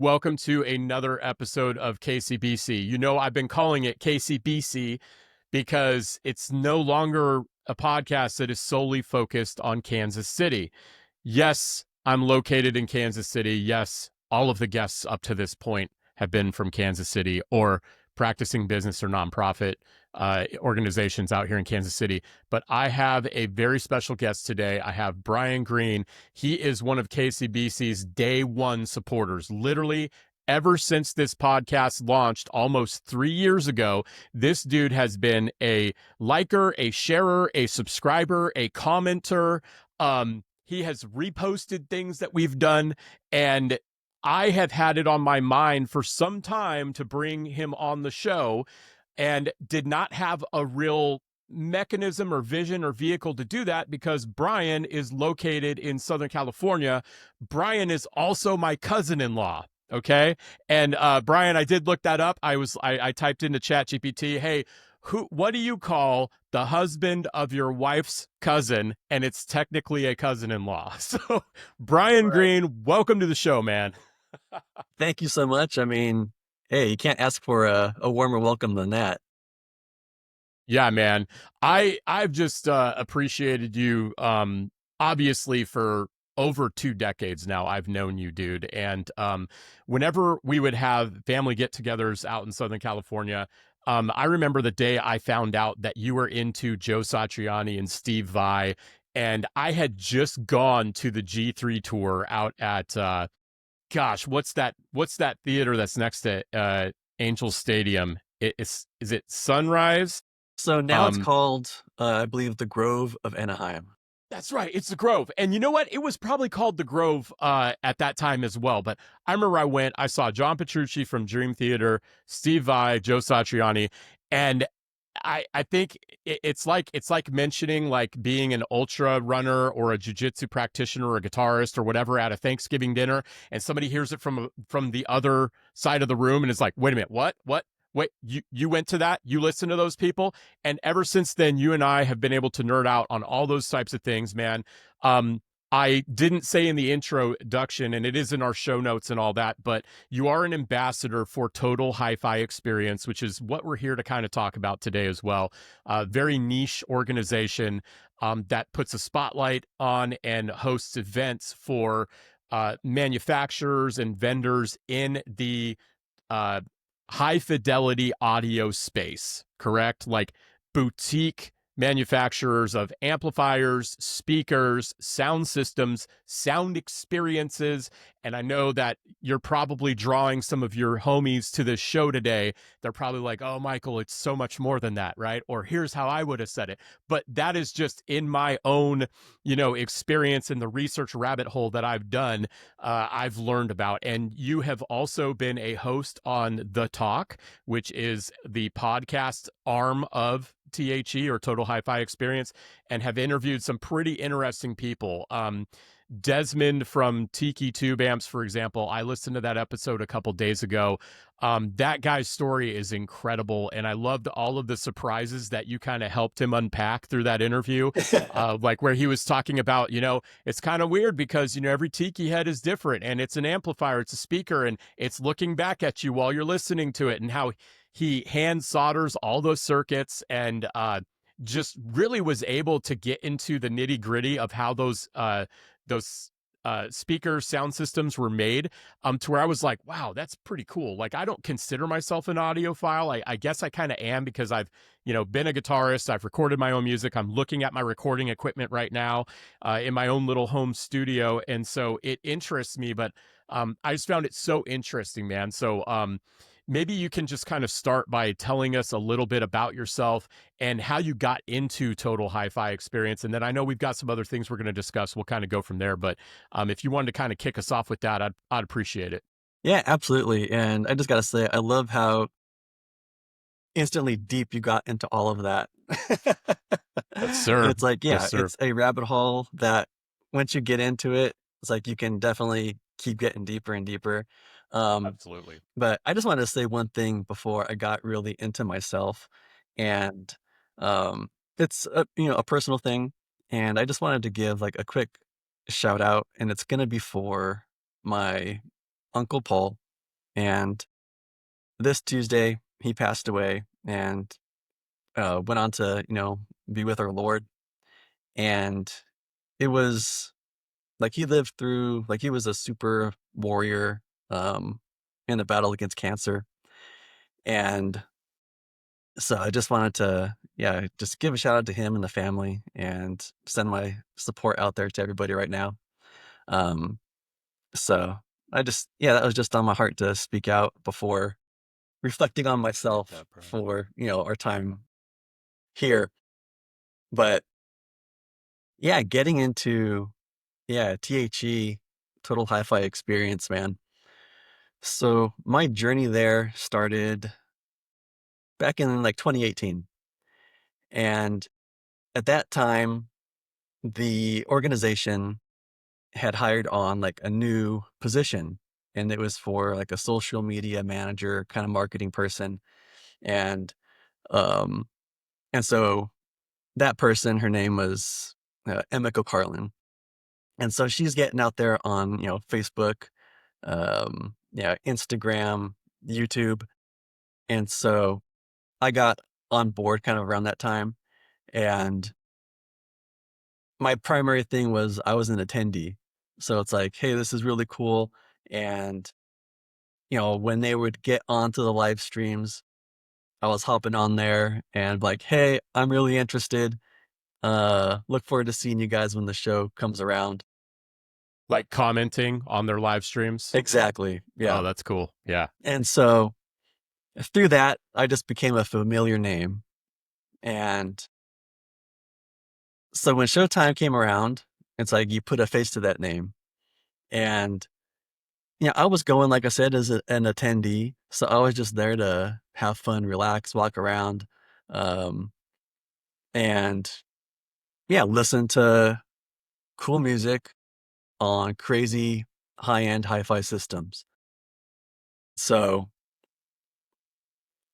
Welcome to another episode of KCBC. You know, I've been calling it KCBC because it's no longer a podcast that is solely focused on Kansas City. Yes, I'm located in Kansas City. Yes, all of the guests up to this point have been from Kansas City or practicing business or nonprofit organizations out here in Kansas City. But I have a very special guest today. I have Brian Green. He is one of KCBC's day one supporters. Literally, ever since this podcast launched almost 3 years ago, this dude has been a liker, a sharer, a subscriber, a commenter. He has reposted things that we've done, and I have had it on my mind for some time to bring him on the show and did not have a real mechanism or vision or vehicle to do that because Brian is located in Southern California. Brian is also my cousin-in-law. Okay. And Brian, I did look that up. I typed into ChatGPT, hey, what do you call the husband of your wife's cousin? And it's technically a cousin-in-law. So Brian Right. Green, welcome to the show, man. Thank you so much. I mean, hey, you can't ask for a warmer welcome than that. Yeah, man. I've just appreciated you obviously for over 2 decades now. I've known you, dude. And whenever we would have family get-togethers out in Southern California, I remember the day I found out that you were into Joe Satriani and Steve Vai, and I had just gone to the G3 tour out at gosh, what's that theater that's next to Angel Stadium? Is it Sunrise? So now it's Um, called, I believe, the Grove of Anaheim. that's right. It's the Grove. And you know what? It was probably called the Grove at that time as well. But I remember I went, I saw John Petrucci from Dream Theater, Steve Vai, Joe Satriani. And I think it's like mentioning like being an ultra runner or a jujitsu practitioner or a guitarist or whatever at a Thanksgiving dinner, and somebody hears it from the other side of the room and is like, wait a minute, what? Wait, you went to that? You listened to those people? And ever since then, you and I have been able to nerd out on all those types of things, man. I didn't say in the introduction, and it is in our show notes and all that, but you are an ambassador for Total Hifi Experience, which is what we're here to kind of talk about today as well. Very niche organization that puts a spotlight on and hosts events for manufacturers and vendors in the uh, high fidelity audio space, correct? Like boutique manufacturers of amplifiers, speakers, sound systems, sound experiences. And I know that you're probably drawing some of your homies to this show today. They're probably like, oh, Michael, it's so much more than that, right? Or here's how I would have said it. But that is just in my own, experience in the research rabbit hole that I've done, I've learned about. And you have also been a host on The Talk, which is the podcast arm of T.H.E or Total Hifi Experience, and have interviewed some pretty interesting people. Desmond from Tiki Tube Amps, for example, I listened to that episode a couple days ago. That guy's story is incredible, and I loved all of the surprises that you kind of helped him unpack through that interview. Like where he was talking about, it's kind of weird because, every tiki head is different, and it's an amplifier, it's a speaker, and it's looking back at you while you're listening to it, and how he hand solders all those circuits and just really was able to get into the nitty gritty of how those speaker sound systems were made, to where I was like, wow, that's pretty cool. Like, I don't consider myself an audiophile. I guess I kind of am because I've, been a guitarist. I've recorded my own music. I'm looking at my recording equipment right now in my own little home studio. And so it interests me, but I just found it so interesting, man. So maybe you can just kind of start by telling us a little bit about yourself and how you got into Total Hifi Experience. And then I know we've got some other things we're going to discuss. We'll kind of go from there. But if you wanted to kind of kick us off with that, I'd appreciate it. Yeah, absolutely. And I just got to say, I love how instantly deep you got into all of that. Yes, And sir. it's like, Yes, yeah, sir. it's a rabbit hole that once you get into it, it's like you can definitely keep getting deeper and deeper. Um, Absolutely. But I just wanted to say one thing before I got really into myself, and um, it's a personal thing, and I just wanted to give like a quick shout out, and it's gonna be for my uncle Paul. And this Tuesday, he passed away and went on to, be with our Lord. And it was like he lived through, like he was a super warrior um, in the battle against cancer. And so I just wanted to, yeah, just give a shout out to him and the family and send my support out there to everybody right now. Um, so yeah, that was just on my heart to speak out before reflecting on myself That, bro. for, our time here. But yeah, getting into, yeah, T.H.E, Total Hi-Fi Experience, man. So my journey there started back in like 2018. And at that time, the organization had hired on like a new position, and it was for like a social media manager, kind of marketing person. And um and so that person, her name was Emiko Carlin. And so she's getting out there on, Facebook, yeah, Instagram, YouTube. And so I got on board kind of around that time. And my primary thing was I was an attendee. So it's like, hey, this is really cool. And, when they would get onto the live streams, I was hopping on there and like, hey, I'm really interested. Look forward to seeing you guys when the show comes around. Like commenting on their live streams. Exactly. Yeah. Oh, that's cool. Yeah. And so through that, I just became a familiar name. And so when Showtime came around, it's like you put a face to that name. And I was going, like I said, as an attendee. So I was just there to have fun, relax, walk around, um, and yeah, listen to cool music on crazy high-end hi-fi systems. So,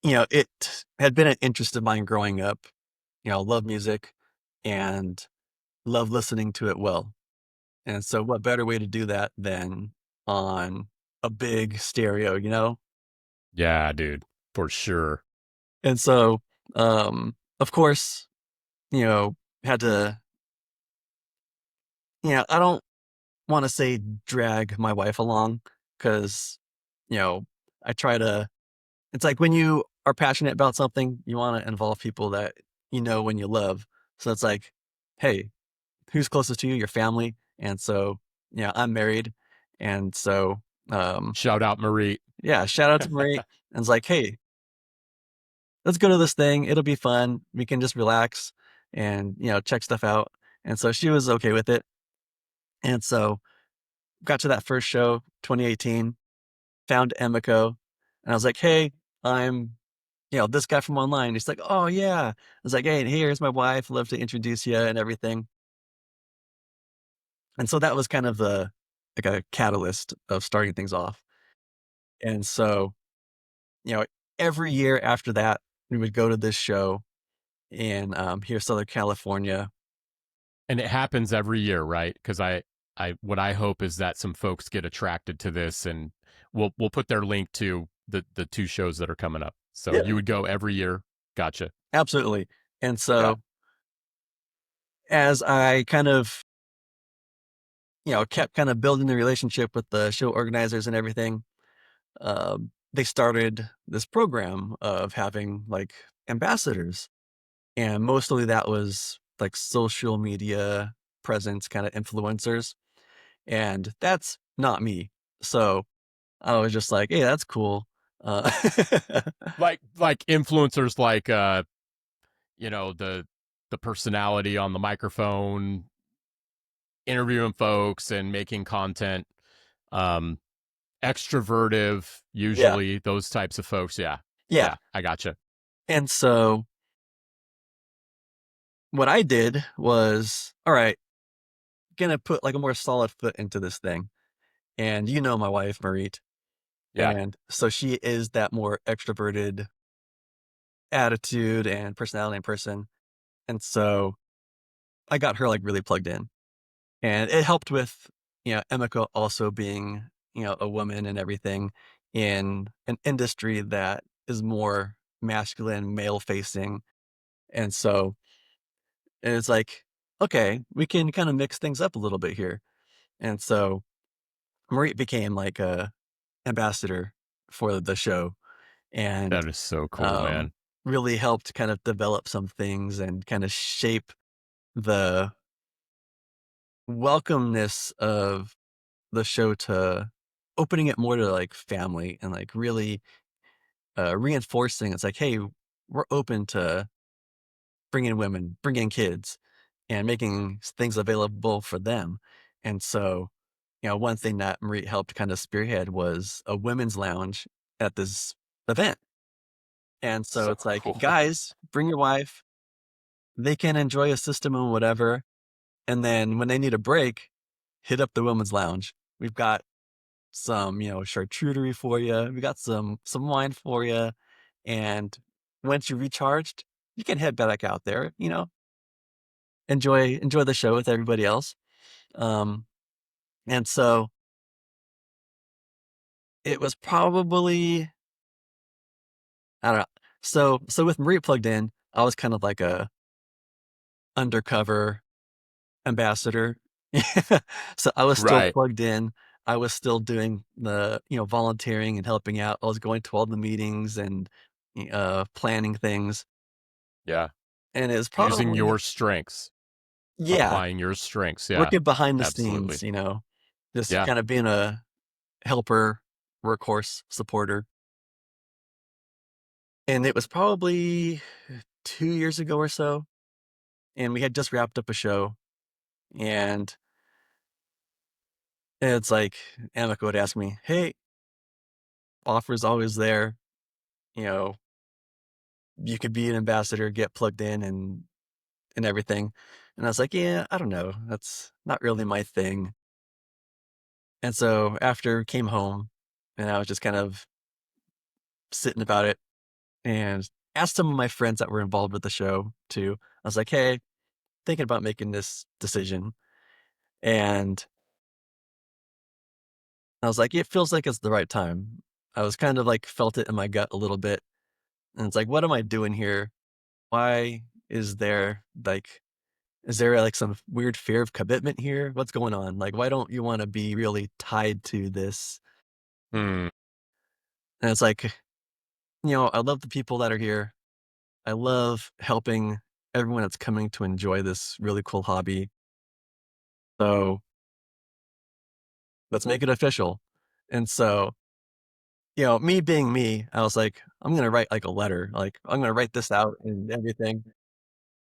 it had been an interest of mine growing up. Love music and love listening to it well. And so what better way to do that than on a big stereo? Yeah, dude. For sure. And so, of course, you know, had to, I don't want to say drag my wife along because, you know, I try to, it's like when you are passionate about something, you want to involve people that when you love. So it's like, hey, who's closest to you? Your family. And so, I'm married. And so, Shout out Marie. yeah, shout out to Marie. And it's like, hey, let's go to this thing. It'll be fun. We can just relax and, check stuff out. And so she was okay with it. And so got to that first show, 2018, found Emiko, and I was like, hey, I'm, this guy from online. He's like, oh yeah. I was like, hey, here's my wife. Love to introduce you and everything. And so that was kind of like a catalyst of starting things off. And so, you know, every year after that, we would go to this show in here, Southern California. And it happens every year, right? Because what I hope is that some folks get attracted to this, and we'll put their link to the two shows that are coming up. So Yeah, you would go every year. Gotcha. absolutely. And Yeah. so as I kind of, kept kind of building the relationship with the show organizers and everything, they started this program of having like ambassadors. And mostly that was like social media presence kind of influencers. And that's not me. So I was just like, hey, that's cool. Uh, Like influencers like the personality on the microphone, interviewing folks and making content. Um Extrovertive, yeah. usually those types of folks. Yeah. Yeah. Yeah, I gotcha. And so what I did was, all right, gonna put like a more solid foot into this thing. And my wife, Marit. Yeah. And so she is that more extroverted attitude and personality in person. And so I got her like really plugged in. And it helped with, Emiko also being, a woman and everything. in an industry that is more masculine, male facing. And so it's like, okay, we can kind of mix things up a little bit here. And so Marie became like a ambassador for the show and That is so cool, um, man. really helped kind of develop some things and kind of shape the welcomeness of the show to opening it more to like family and like really reinforcing it's like, hey, we're open to bringing women, bringing kids, and making things available for them. And so, one thing that Marie helped kind of spearhead was a women's lounge at this event. And so So it's like, cool. guys, bring your wife. They can enjoy a system and whatever. And then when they need a break, hit up the women's lounge. We've got some, charcuterie for you. We got some wine for you. And once you're recharged, you can head back out there, enjoy the show with everybody else. Um, and so it was probably, I don't know. So with Marie plugged in, I was kind of like a undercover ambassador. So I was still Right. plugged in. I was still doing the, volunteering and helping out. I was going to all the meetings and planning things. Yeah. And it was Using probably, your strengths, yeah, applying your strengths. Yeah. working behind the Absolutely. scenes, just Yeah. kind of being a helper, workhorse, supporter. And it was probably 2 years ago or so, and we had just wrapped up a show, and it's like Amika would ask me, "Hey, offer's always there, you know, you could be an ambassador, get plugged in and everything." And I was like, "Yeah, I don't know. That's not really my thing." And so after came home, and I was just kind of sitting about it and asked some of my friends that were involved with the show too. I was like, "Hey, thinking about making this decision." And I was like, "It feels like it's the right time." I was kind of like felt it in my gut a little bit. And it's like, "What am I doing here? Why is there like is there like some weird fear of commitment here? What's going on? Like, why don't you want to be really tied to this?" Hmm. And it's like, I love the people that are here. I love helping everyone that's coming to enjoy this really cool hobby. So let's make it official. And so, me being me, I was like, I'm gonna write like a letter. Like, I'm gonna write this out and everything.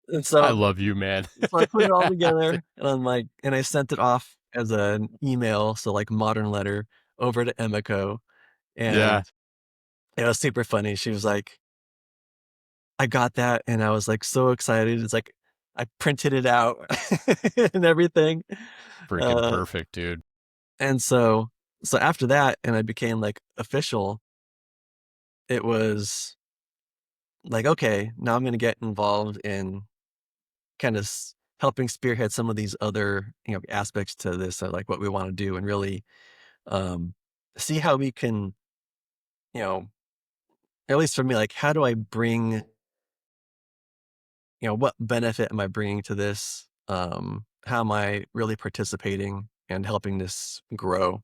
And I so love you, man. I put it all together and I'm like, and I sent it off as an email, so like modern letter over to Emiko. Yeah. And it was super funny. She was like, I got that. And I was like so excited. It's like I printed it out and everything. Freaking Uh, perfect, dude. and so after that, and I became like official, it was like, okay, now I'm going to get involved in kind of helping spearhead some of these other, aspects to this, like what we want to do and really um, see how we can, you know, at least for me, like, how do I bring, what benefit am I bringing to this? How am I really participating and helping this grow?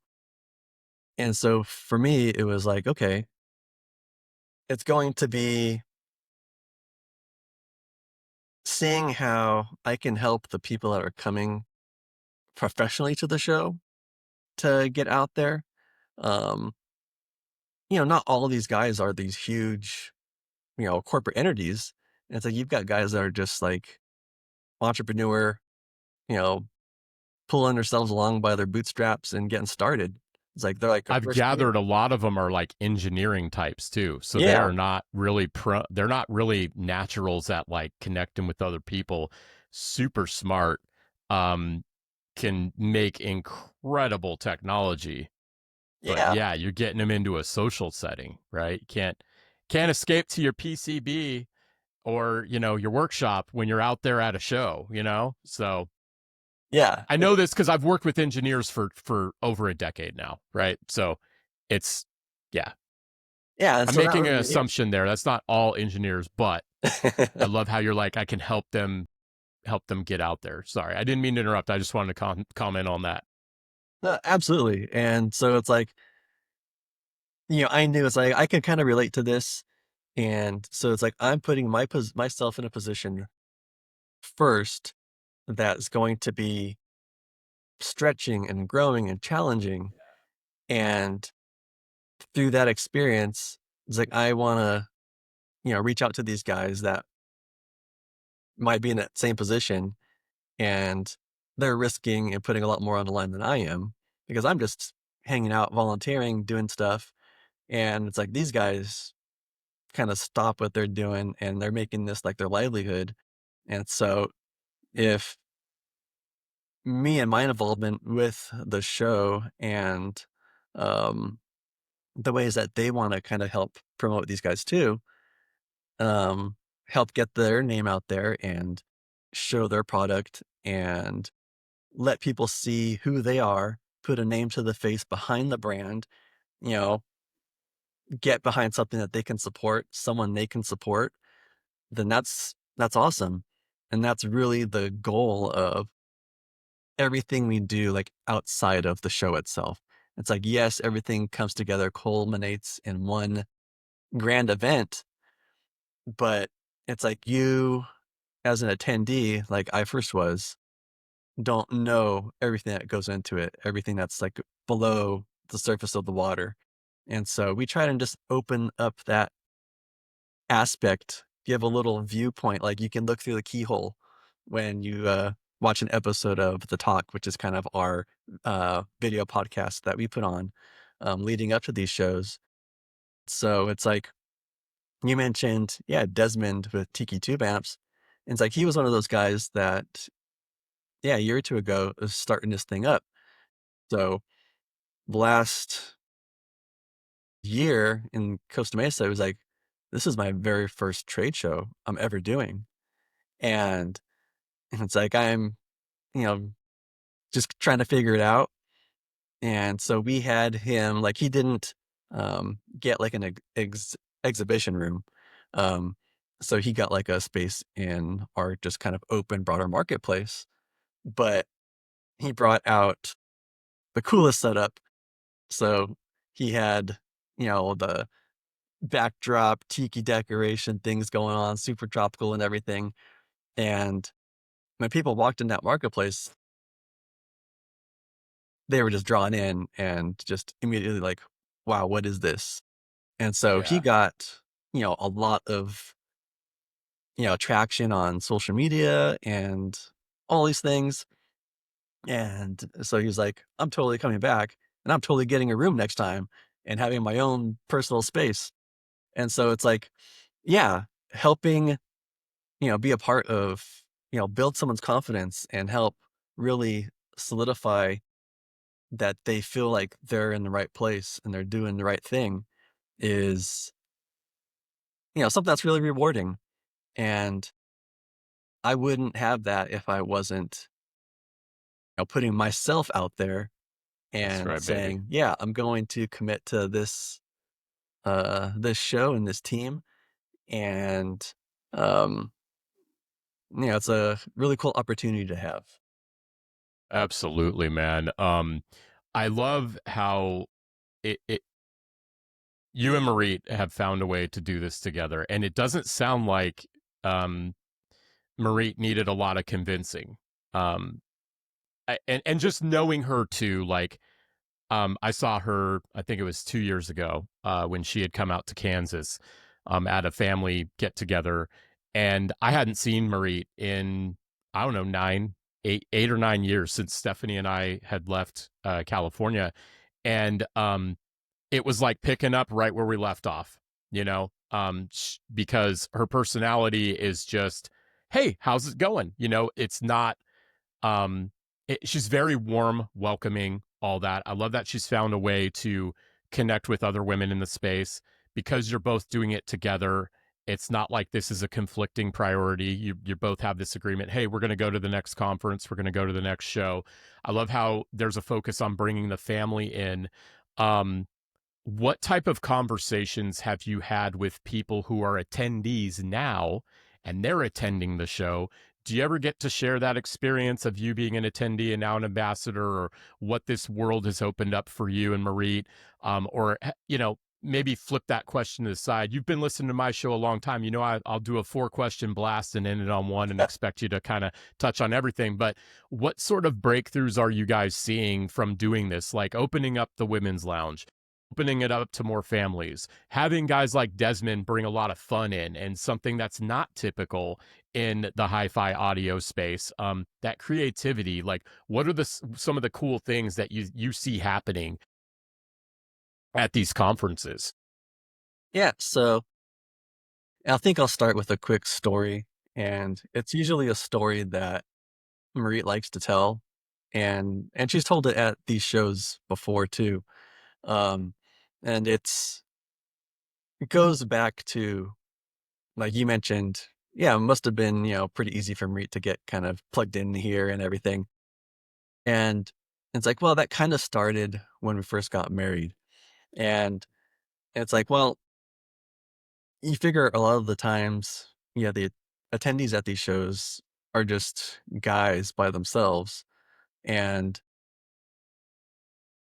And so for me, it was like, okay, it's going to be seeing how I can help the people that are coming professionally to the show to get out there. Um, not all of these guys are these huge, corporate entities. And it's like you've got guys that are just like entrepreneur, you know, pulling themselves along by their bootstraps and getting started. It's like they're like a I've first year. gathered a lot of them are like engineering types too. So they Yeah. are not really they're not really naturals at like connecting with other people. Super smart. Um can make incredible technology. But Yeah. yeah, you're getting them into a social setting, right? You can't escape to your PCB or, your workshop when you're out there at a show. So Yeah. I know this because I've worked with engineers for over a decade now, right? So it's Yeah. Yeah, and I'm so that making was an yeah. assumption there. That's not all engineers, but I love how you're like, I can help them get out there. Sorry, I didn't mean to interrupt. I just wanted to comment on that. No, absolutely, and so it's like, I knew it's like, I can kinda relate to this, and so it's like, I'm putting myself in a position first that's going to be stretching and growing and challenging, and through that experience, it's like, I wanna, reach out to these guys that might be in that same position, and they're risking and putting a lot more on the line than I am, because I'm just hanging out, volunteering, doing stuff, and it's like these guys kinda stop what they're doing, and they're making this, like, their livelihood, and so if me and my involvement with the show and, um, the ways that they wanna kinda help promote these guys too, um, help get their name out there and show their product and let people see who they are, put a name to the face behind the brand, you know, get behind something that they can support, someone they can support, then that's awesome. And that's really the goal of everything we do, like, outside of the show itself. It's like, yes, everything comes together, culminates in one grand event, but it's like you as an attendee, like I first was, don't know everything that goes into it, everything that's, like, below the surface of the water. And so we try to just open up that aspect, give a little viewpoint, like, you can look through the keyhole when you, watch an episode of The Talk, which is kind of our, video podcast that we put on, leading up to these shows. So it's like, you mentioned, yeah, Desmond with Tiki Tube amps. And it's like he was one of those guys that, yeah, a year or 2 ago was starting this thing up. So the last year in Costa Mesa, it was like, this is my very first trade show I'm ever doing. And it's like I'm, you know, just trying to figure it out. And so we had him like he didn't get like an exhibition room. Um, so he got like a space in our just kind of open broader marketplace. But he brought out the coolest setup. So he had, the backdrop, tiki decoration, things going on, super tropical and everything. And when people walked in that marketplace, they were just drawn in and just immediately like, wow, what is this? And so he Yeah. got, a lot of, traction on social media and all these things. And so he was like, I'm totally coming back and I'm totally getting a room next time and having my own personal space. And so it's like, yeah, helping, be a part of, build someone's confidence and help really solidify that they feel like they're in the right place and they're doing the right thing is, something that's really rewarding. And I wouldn't have that if I wasn't, putting myself out there That's and right, baby. saying, yeah, I'm going to commit to this show and this team. And, um, it's a really cool opportunity to have. Absolutely, man. I love how it you and Marie have found a way to do this together, and it doesn't sound like um Marie needed a lot of convincing. Um, and just knowing her too, like I saw her, I think it was 2 years ago, when she had come out to Kansas, at a family get together, and I hadn't seen Marie in, I don't know, 8 or 9 years since Stephanie and I had left California, and it was like picking up right where we left off, because her personality is just, hey, how's it going? It's not um, she's very warm, welcoming, all that. I love that she's found a way to connect with other women in the space because you're both doing it together. It's not like this is a conflicting priority. You both have this agreement. Hey, we're going to go to the next conference. We're going to go to the next show. I love how there's a focus on bringing the family in. Um, what type of conversations have you had with people who are attendees now and they're attending the show? Do you ever get to share that experience of you being an attendee and now an ambassador, or what this world has opened up for you and Marie? Maybe flip that question to the side. You've been listening to my show a long time. I'll do a 4-question blast and end it on one and expect you to kind of touch on everything. But what sort of breakthroughs are you guys seeing from doing this, like opening up the women's lounge, opening it up to more families, having guys like Desmond bring a lot of fun in and something that's not typical in the hi-fi audio space? That creativity, like what are some of the cool things that you see happening at these conferences? Yeah, so I think I'll start with a quick story, and it's usually a story that Marie likes to tell, and she's told it at these shows before too. Um, and it goes back to, like you mentioned, yeah, it must have been, pretty easy for Marie to get kind of plugged in here and everything. And it's like, well, that kind of started when we first got married. And it's like, well, you figure a lot of the times, yeah, the attendees at these shows are just guys by themselves. And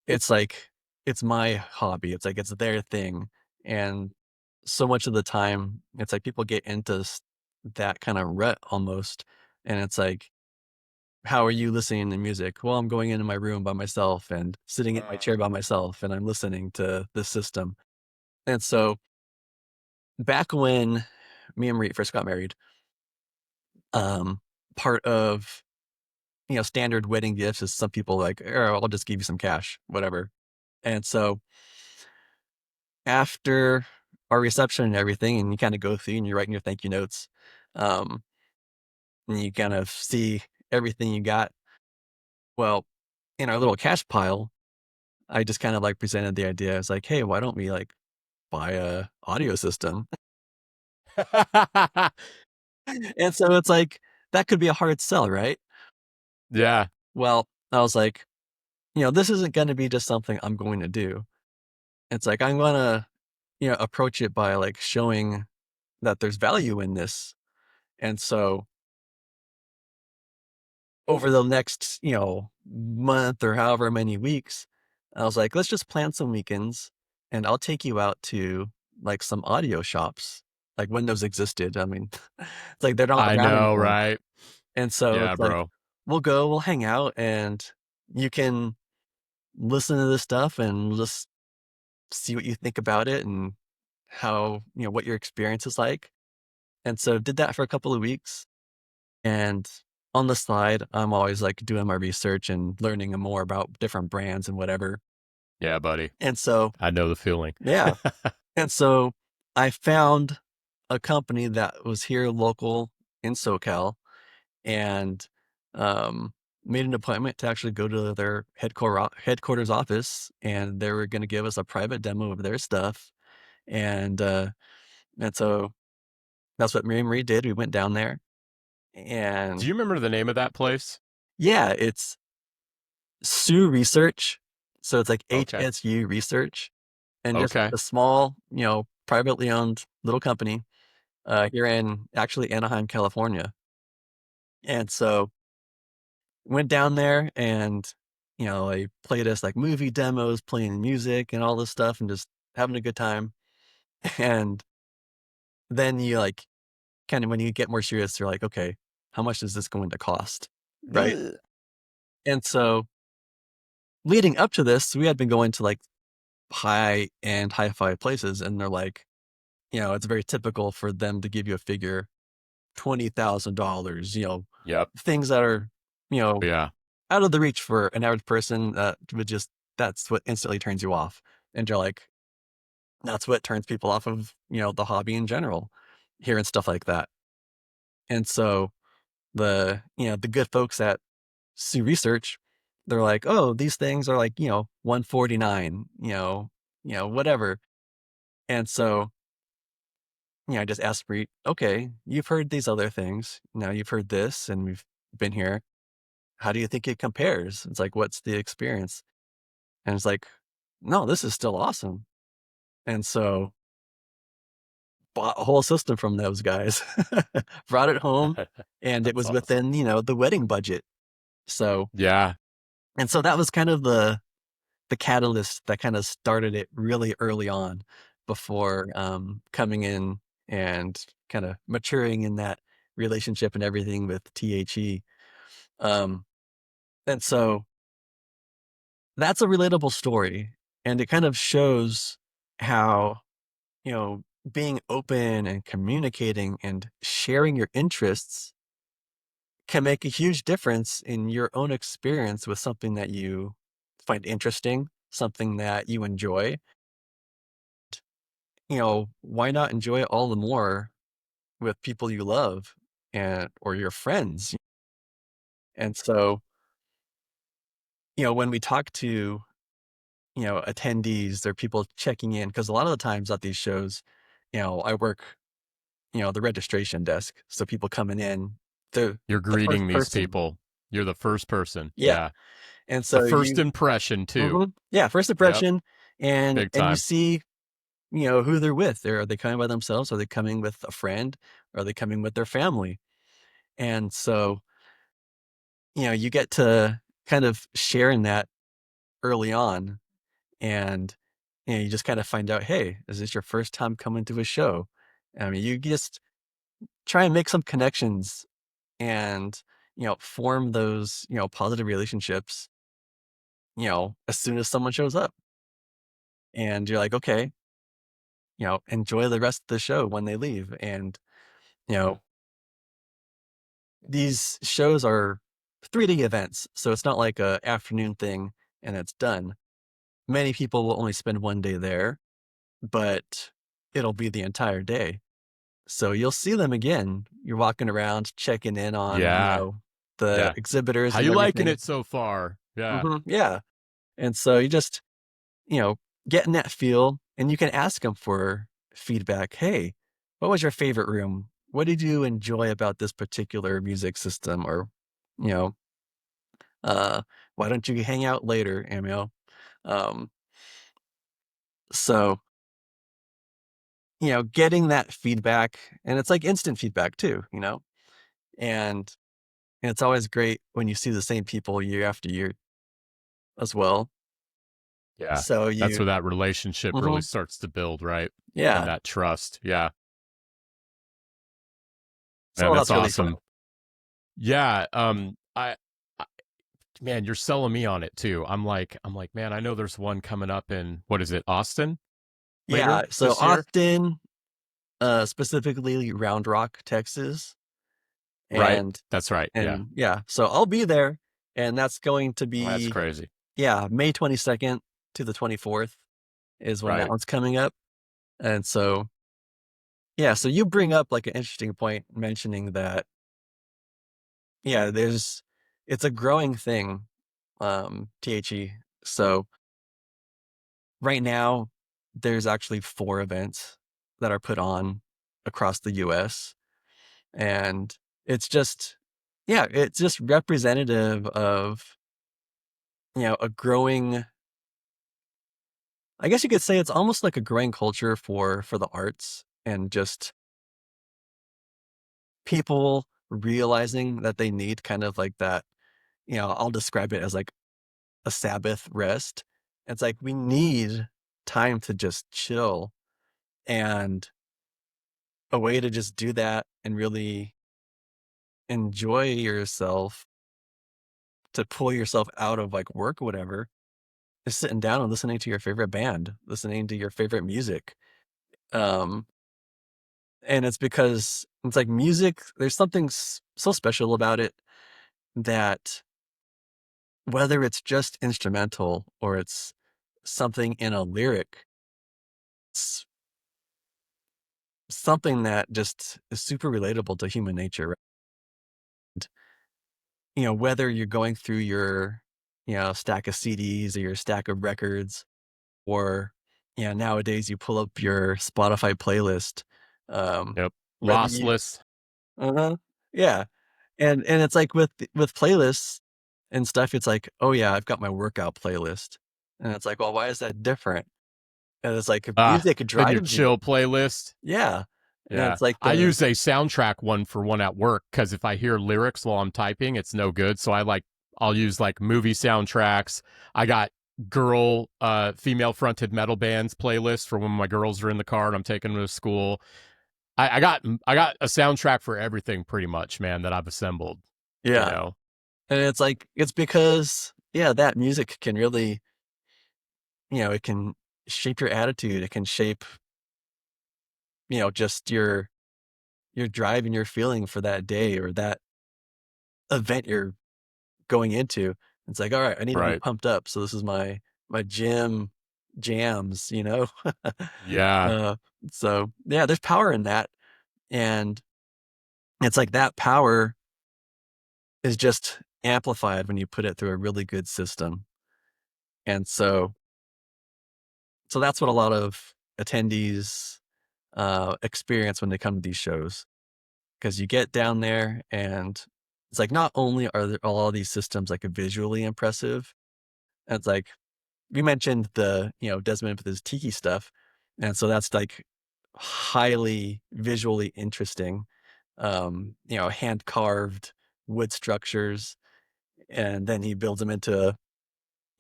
it's like, it's my hobby. It's like, it's their thing. And so much of the time, it's like people get into that kind of rut almost. And it's like, how are you listening to music? Well, I'm going into my room by myself and sitting in my chair by myself, and I'm listening to this system. And so back when me and Marie first got married, um, part of, standard wedding gifts is some people like, "Oh, I'll just give you some cash, whatever." And so after our reception and everything, and you kinda go through and you're writing your thank you notes, um, and you kind of see everything you got. Well, in our little cash pile, I just kind of, like, presented the idea. I was like, "Hey, why don't we, like, buy a audio system?" And so it's like, that could be a hard sell, right? Yeah. Well, I was like, this isn't gonna be just something I'm going to do. It's like, I'm gonna, approach it by, like, showing that there's value in this. And so over the next, month or however many weeks, I was like, let's just plan some weekends and I'll take you out to like some audio shops, like when those existed. I mean, it's like they're not I around know, anymore. right? And so Yeah, it's like, bro. we'll hang out and you can listen to this stuff and just see what you think about it and how, what your experience is like. And so did that for a couple of weeks. And on the side, I'm always like doing my research and learning more about different brands and whatever. Yeah, buddy. And so, I know the feeling. yeah. And so I found a company that was here local in SoCal and made an appointment to actually go to their headquarters office. And they were going to give us a private demo of their stuff. And, uh, and so that's what Mary Marie did. We went down there Do and you remember the name of that place? yeah, it's Sue Research, so it's like Okay. HSU Research, and just Okay. a small, privately owned little company, here in actually Anaheim, California. And so went down there and, they played us like movie demos, playing music and all this stuff and just having a good time. And then you like kind of when you get more serious, you're like, okay, how much is this going to cost? Right. Ugh. And so leading up to this, we had been going to like high-end, hi-fi places, and they're like, it's very typical for them to give you a figure, $20,000, Yep. things that are, you know, Yeah. out of the reach for an average person that would just that's what instantly turns you off. And you're like, that's what turns people off of, the hobby in general, hearing stuff like that. And so the good folks at Sue Research, they're like, oh, these things are like, 149, whatever. And so I just asked Bree, okay, you've heard these other things. Now you've heard this and we've been here. How do you think it compares? It's like, what's the experience? And it's like, no, this is still awesome. And so bought a whole system from those guys, brought it home, and it That's was awesome. within, the wedding budget. So, Yeah, and so that was kind of the catalyst that kind of started it really early on before coming in and kind of maturing in that relationship and everything with THE. Um, and so that's a relatable story. And it kind of shows how, you know, being open and communicating and sharing your interests can make a huge difference in your own experience with something that you find interesting, something that you enjoy. Why not enjoy it all the more with people you love and or your friends? And so, when we talk to, attendees or people checking in, because a lot of the times at these shows, I work, the registration desk. So people coming in, you're the first greeting these person. people. You're the first person. Yeah. Yeah, And the so first impression too. yeah, first Yep, impression, and you big time. see, who they're with. Are they coming by themselves? Are they coming with a friend? Are they coming with their family? And so, you get to kind of share in that early on, and, you just kind of find out, "Hey, is this your first time coming to a show?" I mean, you just try and make some connections and, form those, positive relationships, as soon as someone shows up. And you're like, "Okay, enjoy the rest of the show when they leave." And, you know, these shows are 3D events, so it's not like a afternoon thing and it's done. Many people will only spend 1 day there, but it'll be the entire day. So you'll see them again. You're walking around, checking in on, Yeah, the yeah. exhibitors How and you liking everything. it so far? Yeah, Yeah. And so you just, you know, getting that feel, and you can ask them for feedback. "Hey, what was your favorite room? What did you enjoy about this particular music system?" Or, you know, "Why don't you hang out later, Emil?" Um, so, getting that feedback, and it's like instant feedback too, and it's always great when you see the same people year after year as well. yeah. So That's you where that relationship really Mhm. starts to build, right? And Yeah. that trust. Yeah, man, So that's that's really fun. awesome. Yeah, I man, you're selling me on it too. I'm like, man, I know there's one coming up in what is it, Austin Yeah, later so this year, Austin, specifically Round Rock, Texas, right? and That's right. Yeah, yeah, so I'll be there, and that's going to that's be, crazy, yeah, May 22nd to the 24th is when that right? one's coming up. And so, yeah, so you bring up, like, an interesting point mentioning that, yeah, it's a growing thing, THE. So right now, there's actually 4 events that are put on across the US, and it's just yeah, it's just representative of, a growing, I guess you could say it's almost like a growing culture for the arts, and just people realizing that they need kind of like that, I'll describe it as like a Sabbath rest. It's like we need time to just chill, and a way to just do that and really enjoy yourself, to pull yourself out of like work or whatever, is sitting down and listening to your favorite band, listening to your favorite music. Um, and it's because it's like music, there's something so special about it, that whether it's just instrumental or it's something in a lyric, it's something that just is super relatable to human nature. Right? And, whether you're going through your, stack of CDs or your stack of records, or, nowadays you pull up your Spotify playlist, Yep. whether you Lossless. uh-huh, yeah, and it's like with playlists and stuff, it's like, "Oh, yeah, I've got my workout playlist," and it's like, "Well, why is that different?" and it's like Ah, music then your drives you. chill playlist. Yeah, and Yeah. it's like I the use a soundtrack one for one at work because if I hear lyrics while I'm typing, it's no good. So I'll use like movie soundtracks. I got female fronted metal bands playlist for when my girls are in the car and I'm taking them to school. I got a soundtrack for everything pretty much, man, that I've assembled, you yeah, know. and it's like it's because yeah, that music can really, it can shape your attitude. It can shape, just your drive and your feeling for that day or that event you're going into. It's like, all right, I need to be Right. pumped up. So this is my gym jams, Yeah. uh, so yeah, there's power in that, and it's like that power is just amplified when you put it through a really good system. And so that's what a lot of attendees experience when they come to these shows. Because you get down there and it's like not only are there all of these systems like visually impressive, and it's like we mentioned the Desmond with his tiki stuff, and so that's like highly visually interesting. Hand carved wood structures, and then he builds them into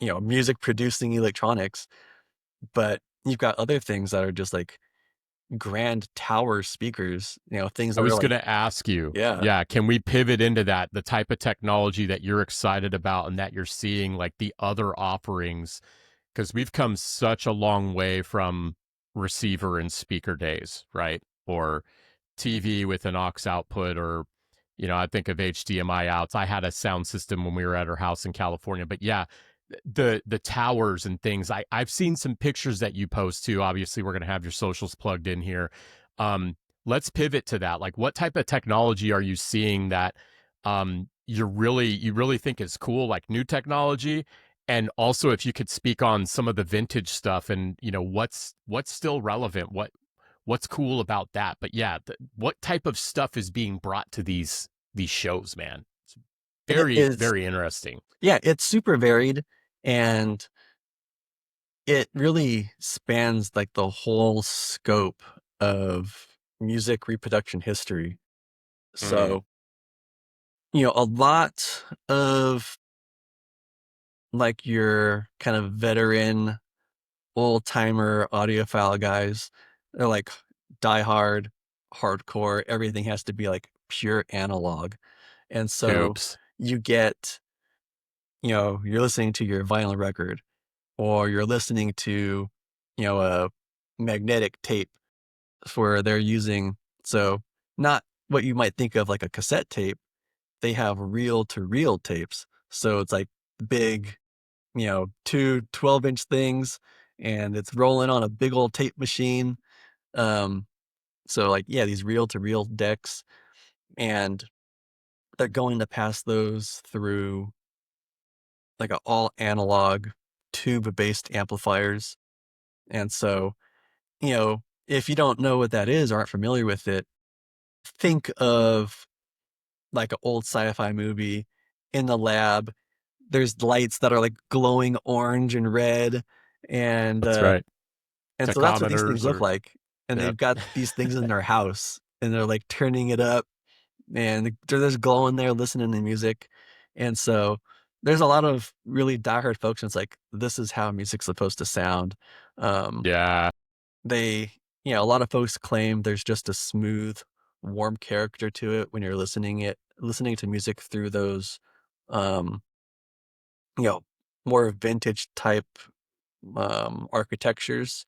music producing electronics. But you've got other things that are just like grand tower speakers, things I that are was like, going to ask you, yeah, yeah, can we pivot into that, the type of technology that you're excited about and that you're seeing, like the other offerings? Because we've come such a long way from receiver and speaker days, right? Or TV with an aux output, or, I think of HDMI outs. I had a sound system when we were at our house in California, but yeah, the towers and things. I've seen some pictures that you post too. Obviously, we're going to have your socials plugged in here. Um, let's pivot to that. Like, what type of technology are you seeing that you really think is cool, like new technology? And also, if you could speak on some of the vintage stuff and what's still relevant, what's cool about that. But yeah, what type of stuff is being brought to these shows, man? It's it very, is. very interesting. Yeah, it's super varied, and it really spans like the whole scope of music reproduction history. Mm, So, a lot of like your kind of veteran, old timer audiophile guys, they're like diehard, hardcore. Everything has to be like pure analog. And so Scoops. you get, you're listening to your vinyl record or you're listening to, a magnetic tape where they're using, so not what you might think of like a cassette tape. They have reel to reel tapes. So it's like big, two 12-inch things and it's rolling on a big old tape machine. Um, so like, yeah, these reel to reel decks, and they're going to pass those through like a all analog tube based amplifiers. And so, if you don't know what that is or aren't familiar with it, think of like an old sci-fi movie in the lab. There's lights that are like glowing orange and red, and That's right. so that's what these things Tachometers look or like. And yeah. they've got these things in their house, and they're like turning it up, and they're just glowing there listening to music. And so there's a lot of really diehard folks. And it's like this is how music's supposed to sound. Um, Yeah. they, a lot of folks claim there's just a smooth, warm character to it when you're listening to music through those, um, you know, more vintage type architectures.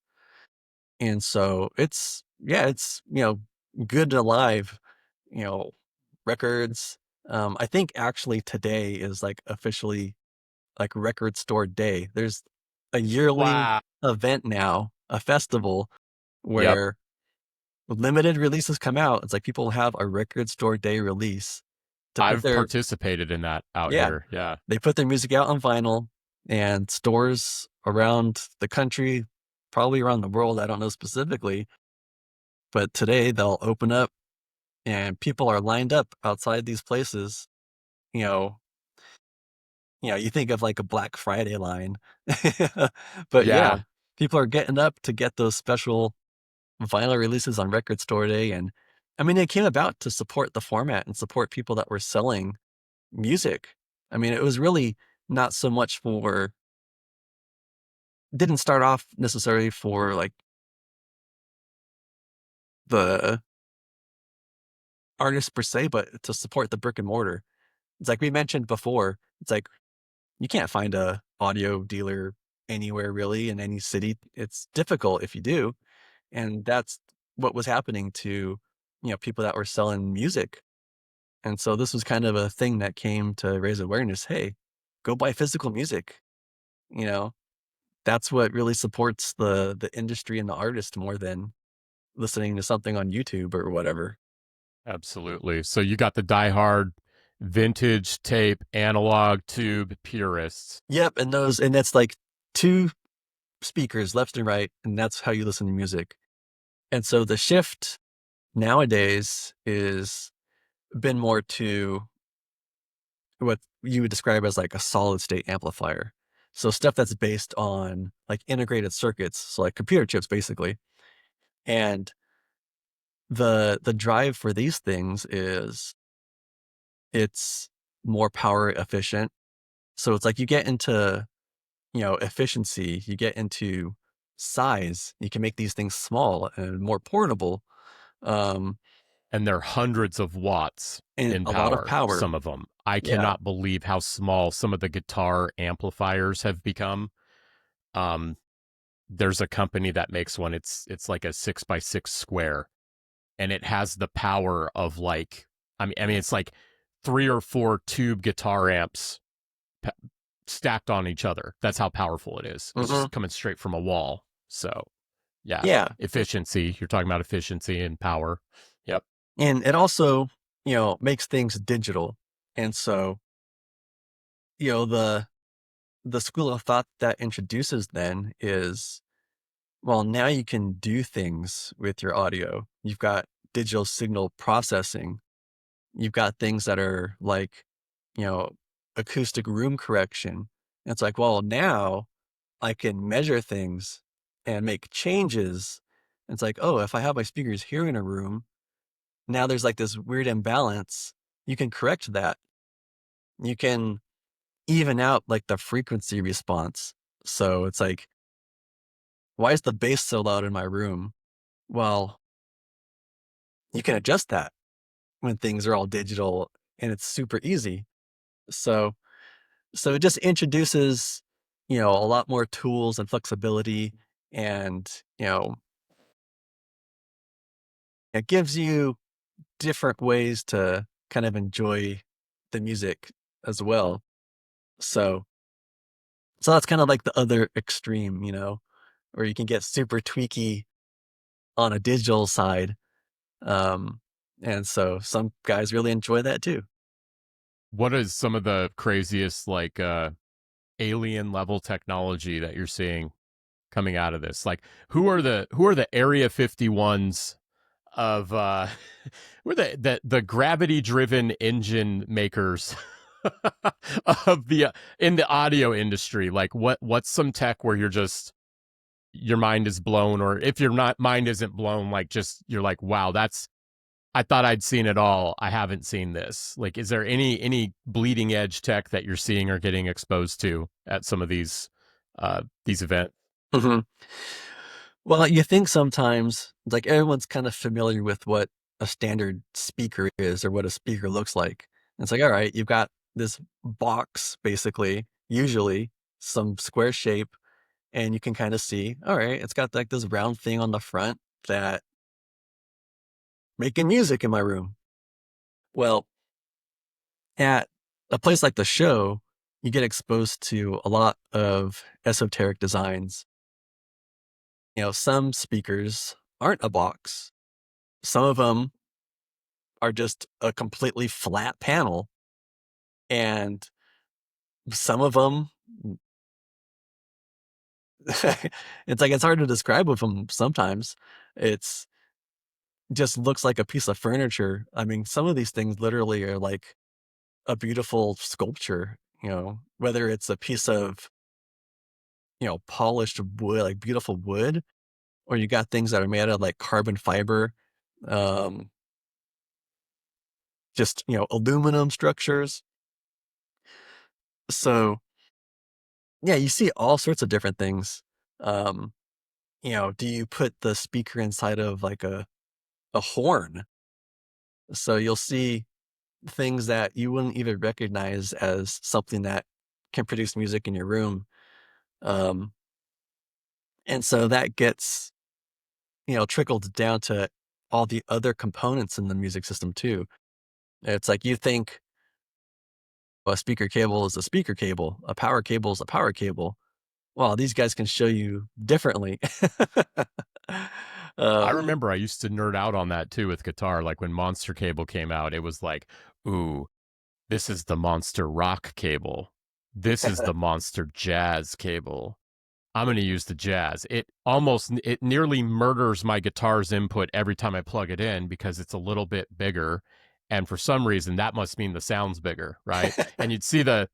And so it's good and alive, you know, records. I think actually today is like officially like record store day. There's a yearly Wow. event now, a festival Yep. where limited releases come out. It's like people have a record store day release to put I've their participated in that out yeah, here. Yeah. they put their music out on vinyl, and stores around the country, probably around the world, I don't know specifically, but today they'll open up and people are lined up outside these places. You know, you think of like a Black Friday line. But yeah, Yeah. people are getting up to get those special vinyl releases on Record Store Day. And I mean, it came about to support the format and support people that were selling music. I mean, it was really not so much for, didn't start off necessarily for like the artist per se, but to support the brick and mortar. It's like we mentioned before, it's like you can't find a audio dealer anywhere really in any city. It's difficult if you do. And that's what was happening to, people that were selling music. And so this was kind of a thing that came to raise awareness. Hey, go buy physical music. You know, that's what really supports the industry and the artist more than listening to something on YouTube or whatever. Absolutely. So you got the diehard vintage tape analog tube purists. Yep, and that's like two speakers left and right, and that's how you listen to music. And so the shift nowadays is been more to what you would describe as like a solid state amplifier. So stuff that's based on like integrated circuits, so like computer chips basically. And the drive for these things is it's more power efficient. So it's like you get into, efficiency, you get into size, you can make these things small and more portable. Um, And they're hundreds of watts and in a lot of power, power. some of them. I Yeah. cannot believe how small some of the guitar amplifiers have become. Um, there's a company that makes one. It's like a 6x6 square, and it has the power of like I mean it's like 3 or 4 tube guitar amps stacked on each other. That's how powerful it is. It's Hmm. just coming straight from a wall. So yeah, Yeah. efficiency. You're talking about efficiency and power. Yep. And it also, makes things digital. And so, the school of thought that introduces then is, well, now you can do things with your audio. You've got digital signal processing. You've got things that are like, you know, acoustic room correction. And it's like, well, now I can measure things and make changes. And it's like, oh, if I have my speakers here in a room, now there's like this weird imbalance. You can correct that. You can even out like the frequency response. So it's like, why is the bass so loud in my room? Well, you can adjust that when things are all digital and it's super easy. So so it just introduces, a lot more tools and flexibility and, it gives you different ways to kind of enjoy the music as well. So so that's kind of like the other extreme, where you can get super tweaky on a digital side. Um, and so some guys really enjoy that too. What is some of the craziest like alien level technology that you're seeing coming out of this? Like who are the Area 51s of who are the gravity driven engine makers of the in the audio industry? Like what's some tech where you're just your mind is blown, or if your not mind isn't blown, like just you're like, wow, that's I thought I'd seen it all. I haven't seen this. Like, is there any bleeding edge tech that you're seeing or getting exposed to at some of these events? Hmm. Well, you think sometimes, like everyone's kind of familiar with what a standard speaker is or what a speaker looks like. And it's like, all right, you've got this box, basically, usually some square shape, and you can kind of see, all right, it's got like this round thing on the front that making music in my room. Well, at a place like the show, you get exposed to a lot of esoteric designs. Some speakers aren't a box. Some of them are just a completely flat panel, and some of them, it's like it's hard to describe with them sometimes. It's just looks like a piece of furniture. I mean, some of these things literally are like a beautiful sculpture, whether it's a piece of, polished wood, like beautiful wood, or you got things that are made out of like carbon fiber, um, just, aluminum structures. So yeah, you see all sorts of different things. Um, do you put the speaker inside of like a horn? So you'll see things that you wouldn't even recognize as something that can produce music in your room. Um, and so that gets, trickled down to all the other components in the music system too. It's like you think a speaker cable is a speaker cable, a power cable is a power cable. Well, these guys can show you differently. I um, remember I used to nerd out on that too with guitar. Like when Monster Cable came out, it was like, ooh, this is the Monster Rock cable. This is the Monster Jazz cable. I'm going to use the jazz. It nearly murders my guitar's input every time I plug it in because it's a little bit bigger. And for some reason, that must mean the sound's bigger, right? And you'd see the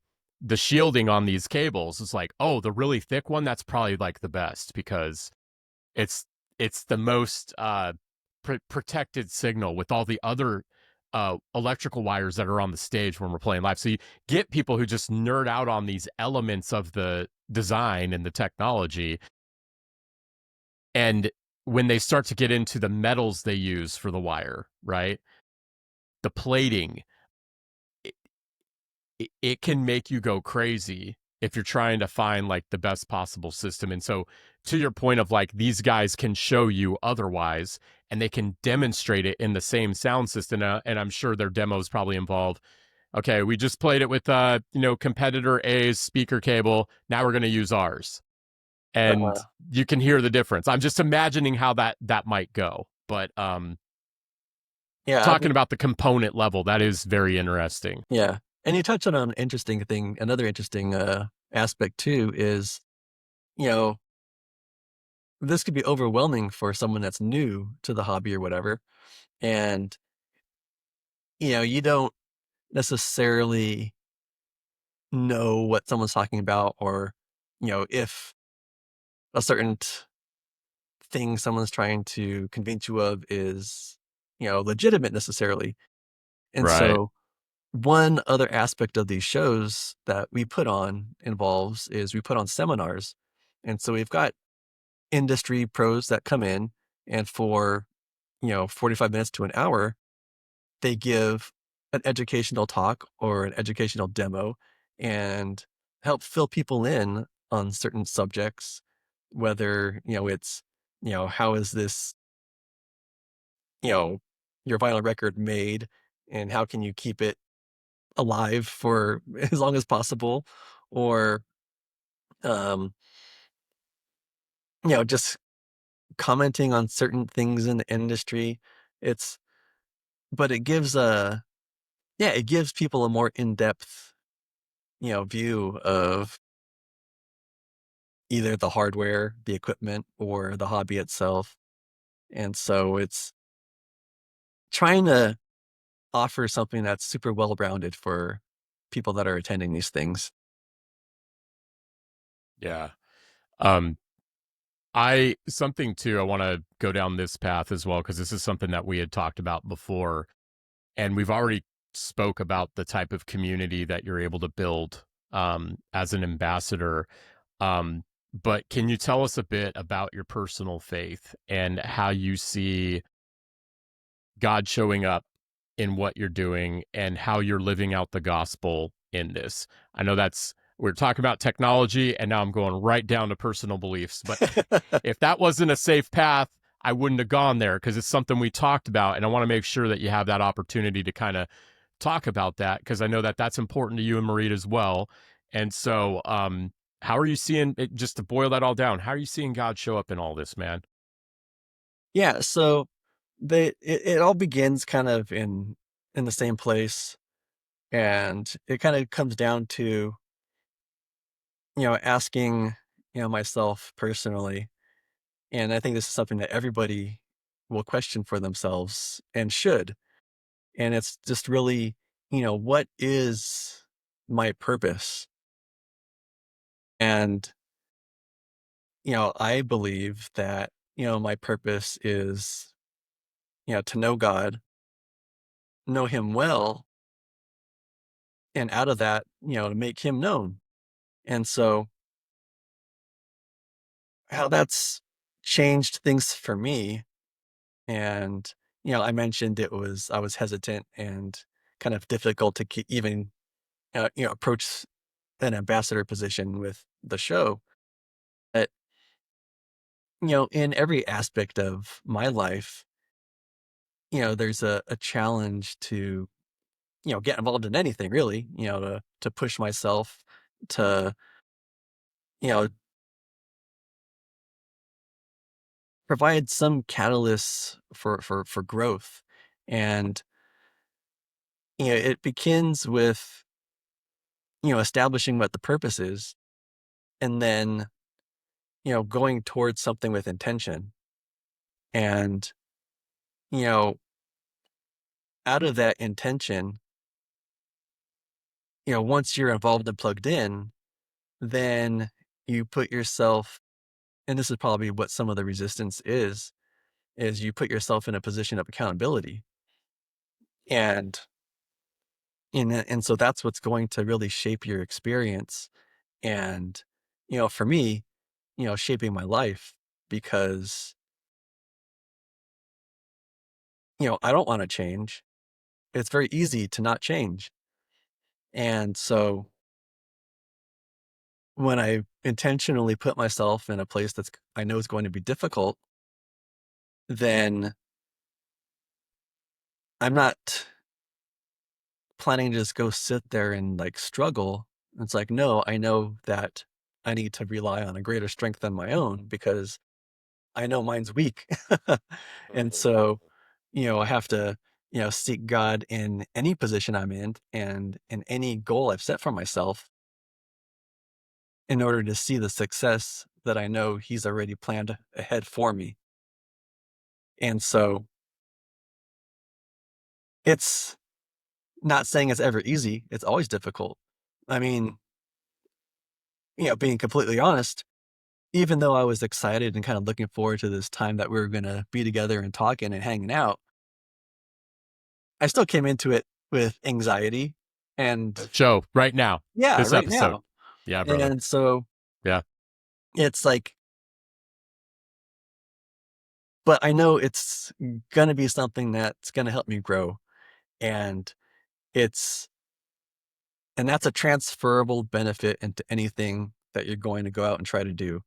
shielding on these cables. It's like, oh, the really thick one, that's probably like the best because it's it's the most protected signal with all the other electrical wires that are on the stage when we're playing live. So you get people who just nerd out on these elements of the design and the technology, and when they start to get into the metals they use for the wire, right? The plating, it can make you go crazy if you're trying to find like the best possible system. And so to your point of like these guys can show you otherwise and they can demonstrate it in the same sound system, and I'm sure their demos probably involve, okay, we just played it with competitor A's speaker cable, now we're going to use ours, uh, and you can hear the difference. I'm just imagining how that might go, but yeah, talking about the component level, that is very interesting. yeah. And you touched on an interesting thing. Another interesting aspect too is, you know, this could be overwhelming for someone that's new to the hobby or whatever. And, you don't necessarily know what someone's talking about, or, if a certain thing someone's trying to convince you of is, legitimate necessarily. And Right. so one other aspect of these shows that we put on involves is we put on seminars. And so we've got industry pros that come in, and for, 45 minutes to an hour, they give an educational talk or an educational demo and help fill people in on certain subjects, whether, it's, how is this, you know, your vinyl record made, and how can you keep it alive for as long as possible, or, um, just commenting on certain things in the industry. It's but it gives a yeah, it gives people a more in-depth, view of either the hardware, the equipment, or the hobby itself. And so it's trying to offer something that's super well-rounded for people that are attending these things. Yeah. Um, I something too, I want to go down this path as well because this is something that we had talked about before, and we've already spoke about the type of community that you're able to build as an ambassador. Um, but can you tell us a bit about your personal faith and how you see God showing up in what you're doing and how you're living out the gospel in this? I know we're talking about technology and now I'm going right down to personal beliefs, but if that wasn't a safe path, I wouldn't have gone there because it's something we talked about. And I want to make sure that you have that opportunity to kind of talk about that because I know that that's important to you and Marie as well. And so, how are you seeing it? Just to boil that all down, how are you seeing God show up in all this, man? Yeah, so it all begins kind of in the same place, and it kinda comes down to, asking, myself personally, and I think this is something that everybody will question for themselves and should, and it's just really, what is my purpose? And I believe that, my purpose is, to know God, know him well, and out of that, to make him known. And so how that's changed things for me, and, I mentioned I was hesitant and kind of difficult to even, approach an ambassador position with the show. But, in every aspect of my life, there's a challenge to, get involved in anything really, to push myself to, you know, provide some catalyst for growth. And, it begins with, establishing what the purpose is, and then, going towards something with intention. And, you know, out of that intention, once you're involved and plugged in, then you put yourself, and this is probably what some of the resistance is you put yourself in a position of accountability. And and so that's what's going to really shape your experience. And, for me, shaping my life, because, I don't want to change. It's very easy to not change. And so when I intentionally put myself in a place that's I know is going to be difficult, then I'm not planning to just go sit there and like struggle. It's like, no, I know that I need to rely on a greater strength than my own, because I know mine's weak. And so, I have to, seek God in any position I'm in and in any goal I've set for myself, in order to see the success that I know He's already planned ahead for me. And so it's not saying it's ever easy, it's always difficult. I mean, being completely honest, even though I was excited and kind of looking forward to this time that we were going to be together and talking and hanging out, I still came into it with anxiety. And Show right now, yeah, this right episode. now. Yeah, brother. And so Yeah. it's like, but I know it's going to be something that's going to help me grow. And it's, and that's a transferable benefit into anything that you're going to go out and try to do.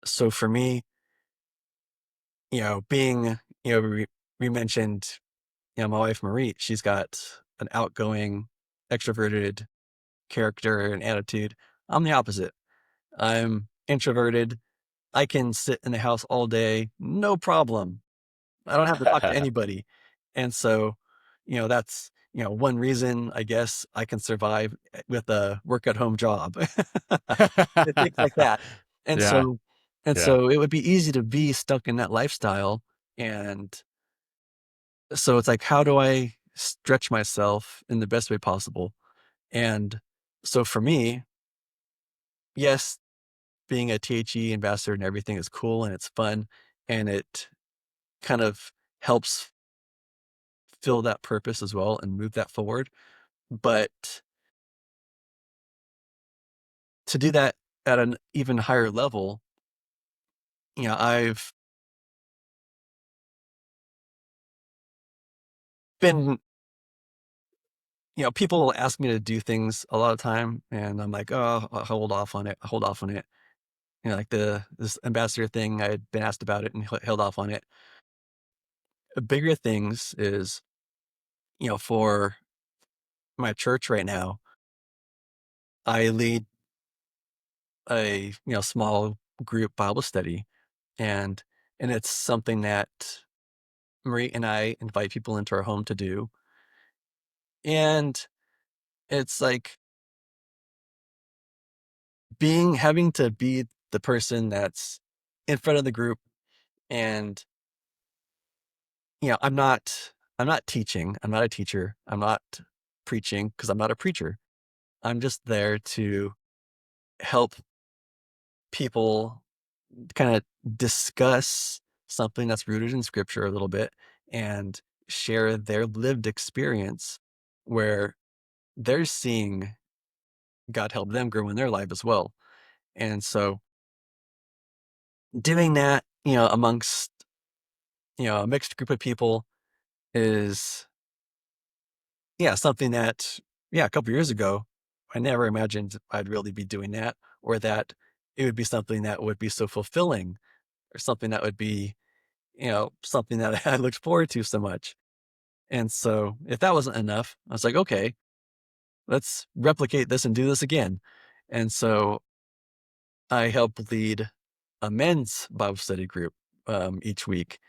So for me, being, we mentioned, my wife Marie, she's got an outgoing, extroverted character and attitude. I'm the opposite. I'm introverted. I can sit in the house all day, no problem. I don't have to talk to anybody. And so, that's, one reason I guess I can survive with a work at home job. Things like that. And Yeah. so Yeah. it would be easy to be stuck in that lifestyle. And so it's like, how do I stretch myself in the best way possible? And so for me, yes, being a T.H.E ambassador and everything is cool and it's fun, and it kind of helps fill that purpose as well and move that forward. But to do that at an even higher level, I've been, people will ask me to do things a lot of time, and I'm like, oh, I'll hold off on it. I'll hold off on it. Like this ambassador thing, I had been asked about it and held off on it. Bigger things is, for my church right now, I lead a, small group Bible study, and it's something that Marie and I invite people into our home to do. And it's like having to be the person that's in front of the group. And, I'm not teaching. I'm not a teacher. I'm not preaching, because I'm not a preacher. I'm just there to help people kind of discuss something that's rooted in scripture a little bit and share their lived experience where they're seeing God help them grow in their life as well. And so doing that, amongst, a mixed group of people is, yeah, something that, yeah, a couple years ago, I never imagined I'd really be doing that, or that it would be something that would be so fulfilling, or something that would be, something that I looked forward to so much. And so if that wasn't enough, I was like, okay, let's replicate this and do this again. And so I help lead a men's Bible study group each week.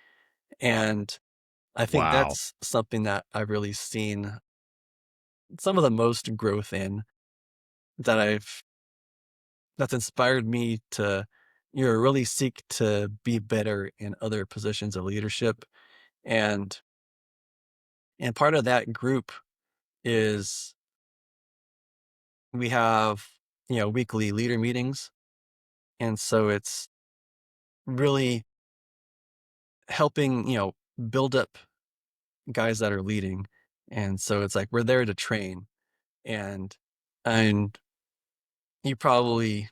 And I think Wow. that's something that I've really seen some of the most growth in, that that's inspired me to, really seek to be better in other positions of leadership. And part of that group is we have, weekly leader meetings. And so it's really helping, build up guys that are leading. And so it's like we're there to train. And and you probably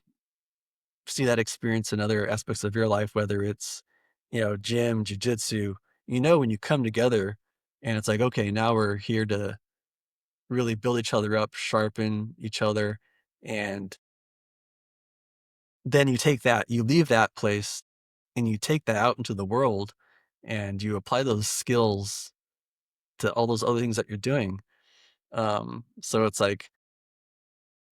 see that experience in other aspects of your life, whether it's, gym, jujitsu, when you come together and it's like, okay, now we're here to really build each other up, sharpen each other. And then you leave that place and you take that out into the world and you apply those skills to all those other things that you're doing. So it's like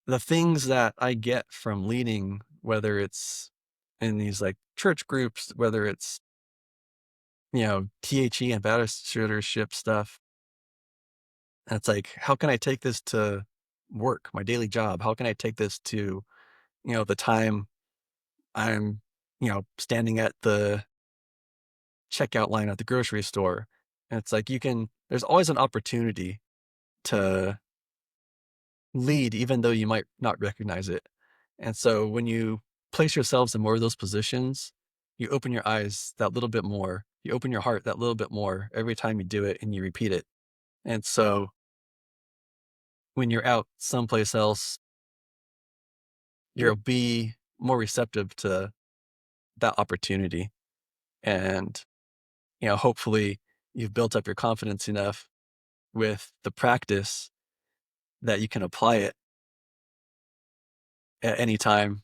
the things that I get from leading, whether it's in these like church groups, whether it's, T.H.E ambassadorship stuff. And it's like, how can I take this to work, my daily job? How can I take this to, the time I'm, standing at the checkout line at the grocery store? And it's like, there's always an opportunity to lead, even though you might not recognize it. And so when you place yourselves in more of those positions, you open your eyes that little bit more. You open your heart that little bit more every time you do it and you repeat it. And so when you're out someplace else, you'll be more receptive to that opportunity. And, hopefully you've built up your confidence enough with the practice that you can apply it at any time,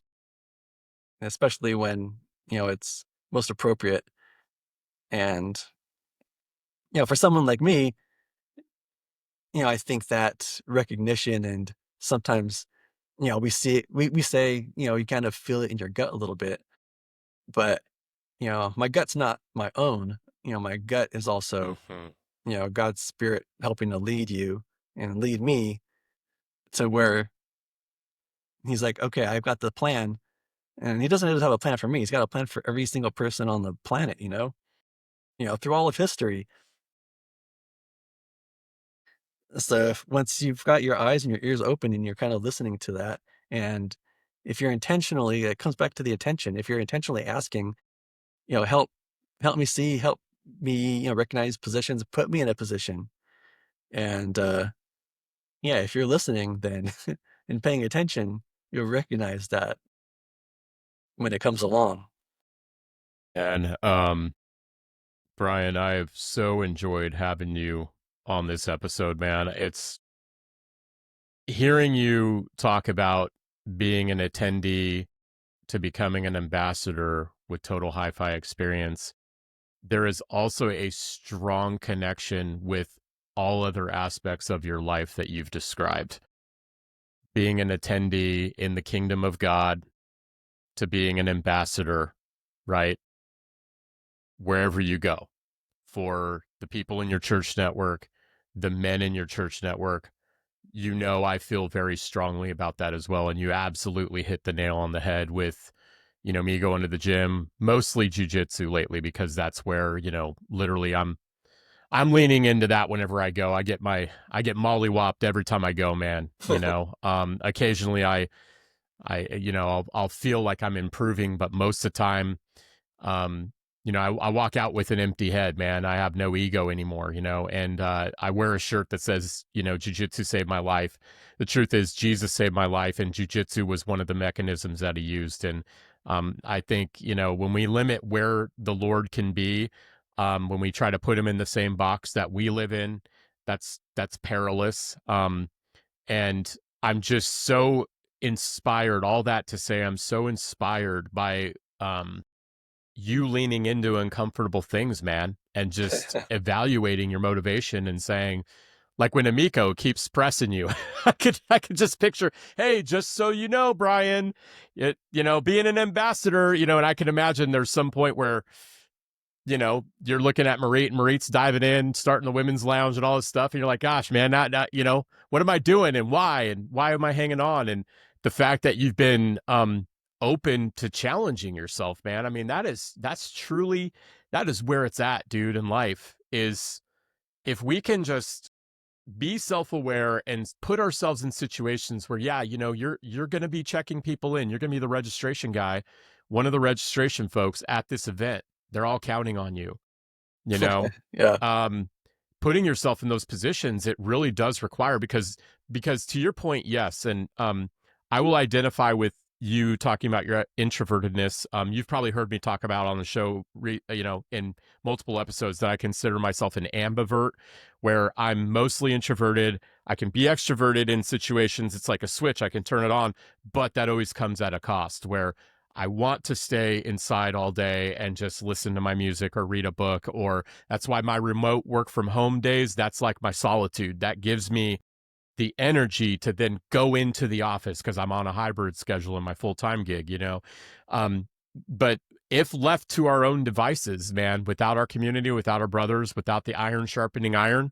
especially when, it's most appropriate. And, for someone like me, I think that recognition, and sometimes, we see it, we say, you kind of feel it in your gut a little bit, but, my gut's not my own. My gut is also, Mhm. God's spirit helping to lead you and lead me to where he's like, okay, I've got the plan. And he doesn't just have a plan for me. He's got a plan for every single person on the planet, through all of history. So once you've got your eyes and your ears open and you're kind of listening to that, and if you're intentionally, it comes back to the attention. If you're intentionally asking, help me see, help me, recognize positions, put me in a position. And yeah, if you're listening, then and paying attention, you'll recognize that when it comes along. And Brian, I have so enjoyed having you on this episode, man. It's hearing you talk about being an attendee to becoming an ambassador with Total Hi-Fi Experience. There is also a strong connection with all other aspects of your life that you've described. Being an attendee in the kingdom of God to being an ambassador, right? Wherever you go, for the people in your church network, the men in your church network, I feel very strongly about that as well. And you absolutely hit the nail on the head with, me going to the gym, mostly jujitsu lately, because that's where, literally I'm leaning into that whenever I go. I get mollywopped every time I go, man. Occasionally I'll feel like I'm improving, but most of the time, um, I walk out with an empty head, man. I have no ego anymore, and I wear a shirt that says, jujitsu saved my life. The truth is, Jesus saved my life, and jujitsu was one of the mechanisms that he used. And I think, when we limit where the Lord can be, when we try to put him in the same box that we live in, that's perilous. And I'm just so inspired, all that to say, I'm so inspired by you leaning into uncomfortable things, man, and just evaluating your motivation and saying, like when Amiko keeps pressing you, I could just picture, hey, just so you know, Brian, being an ambassador, and I can imagine there's some point where you're looking at Marit, and Marit's diving in, starting the women's lounge and all this stuff. And you're like, gosh, man, not, what am I doing and why? And why am I hanging on? And the fact that you've been open to challenging yourself, man. I mean, that is where it's at, dude, in life, is if we can just be self-aware and put ourselves in situations where, yeah, you're going to be checking people in. You're going to be the registration guy, one of the registration folks at this event. They're all counting on you, you know Yeah. um putting yourself in those positions, it really does require, because to your point, yes. And I will identify with you talking about your introvertedness. You've probably heard me talk about on the show, in multiple episodes, that I consider myself an ambivert, where I'm mostly introverted. I can be extroverted in situations. It's like a switch, I can turn it on, but that always comes at a cost, where I want to stay inside all day and just listen to my music or read a book. Or that's why my remote work from home days, that's like my solitude. That gives me the energy to then go into the office, because I'm on a hybrid schedule in my full-time gig. Um, but if left to our own devices, man, without our community, without our brothers, without the iron sharpening iron,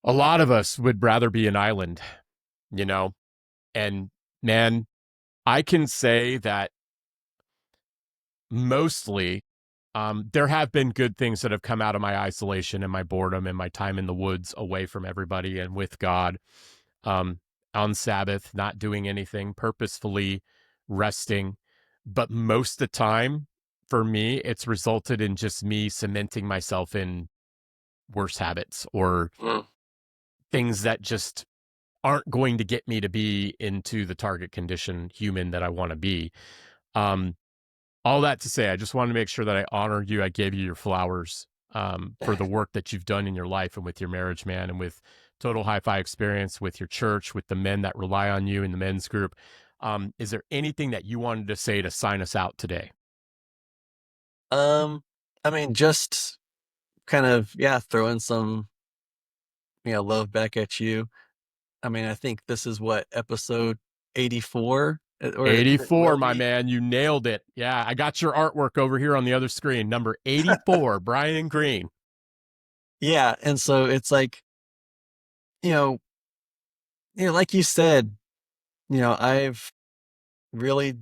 a lot of us would rather be an island, you know? And man, I can say that mostly, there have been good things that have come out of my isolation and my boredom and my time in the woods, away from everybody and with God, um, on Sabbath, not doing anything, purposefully resting. But most of the time, for me, it's resulted in just me cementing myself in worse habits, or Mm. things that just aren't going to get me to be into the target condition human that I want to be. Um, all that to say, I just wanted to make sure that I honored you. I gave you your flowers, for the work that you've done in your life and with your marriage, man, and with Total Hi-Fi Experience, with your church, with the men that rely on you in the men's group. Is there anything that you wanted to say to sign us out today? Um, I mean, just kind of, yeah, throwing some, love back at you. I mean, I think this is what, episode 84, or it 84, will my be. man. You nailed it. Yeah, I got your artwork over here on the other screen. Number 84, Brian Green. Yeah, and so it's like, you know, like you said, I've really,